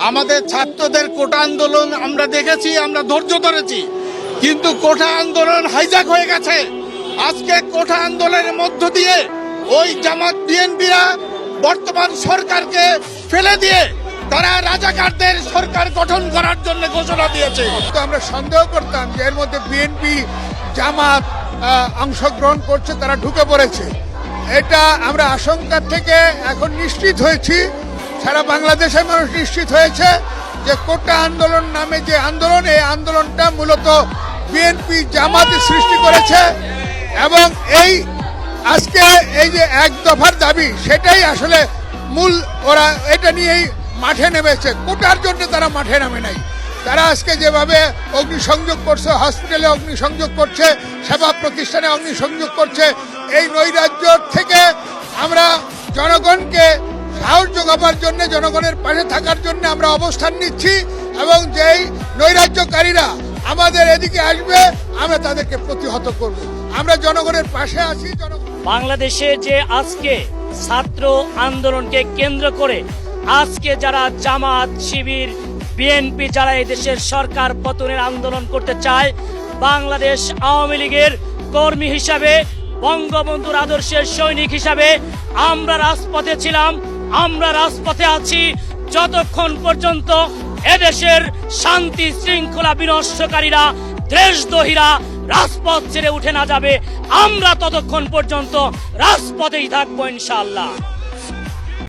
আমাদের ছাত্রদের কোটা আন্দোলন আমরা দেখেছি, আমরা ধৈর্য ধরেছি, কিন্তু কোটা আন্দোলন হাইজ্যাক হয়ে গেছে। আজকে কোটা আন্দোলনের মধ্য দিয়ে ওই জামাত বিএনপিরা বর্তমান সরকারকে ফেলে দিয়ে তারা রাজাকারদের সরকার গঠন করার জন্য ঘোষণা দিয়েছে। তো আমরা সন্দেহ করতাম যে এর মধ্যে বিএনপি জামাত অংশগ্রহণ করছে, তারা ঢুকে পড়েছে। এটা আমরা আশঙ্কা থেকে এখন নিশ্চিত হয়েছি, সারা বাংলাদেশের মানুষ নিশ্চিত হয়েছে যে কোটা আন্দোলন নামে যে আন্দোলন, এই আন্দোলনটা মূলত বিএনপি জামাতে সৃষ্টি করেছে এবং এই আজকে এই যে এক দফার দাবি সেটাই আসলে মূল। ওরা এটা নিয়েই মাঠে নেমেছে, কোটার জন্য তারা মাঠে নামে নাই। তারা আজকে যেভাবে অগ্নিসংযোগ করছে, হসপিটালে অগ্নিসংযোগ করছে, সেবা প্রতিষ্ঠানে অগ্নিসংযোগ করছে, এই নৈরাজ্য থেকে আমরা জনগণকে সাহস যোগাবার জন্য, জনগণের পাশে থাকার জন্য আমরা অবস্থান নিচ্ছি এবং যেই নৈরাজ্যকারীরা আমাদের এদিকে আসবে আমরা তাদেরকে প্রতিহত করব। আমরা জনগণের পাশে আছি। বাংলাদেশে যে আজকে ছাত্র আন্দোলনকে কেন্দ্র করে আজকে যারা জামাত, শিবির, বিএনপি যারা এই দেশের সরকার পতনের আন্দোলন করতে চায়, বাংলাদেশ আওয়ামী লীগের কর্মী হিসাবে, বঙ্গবন্ধুর আদর্শের সৈনিক হিসাবে আমরা রাজপথে ছিলাম, আমরা রাজপথে আছি যতক্ষণ পর্যন্ত এদেশের শান্তি শৃঙ্খলা বিনষ্টকারীরা, দেশদ্রোহীরা রাজপথ ছেড়ে উঠে না যাবে, আমরা ততক্ষণ পর্যন্ত রাজপথেই থাকবো ইনশাআল্লাহ।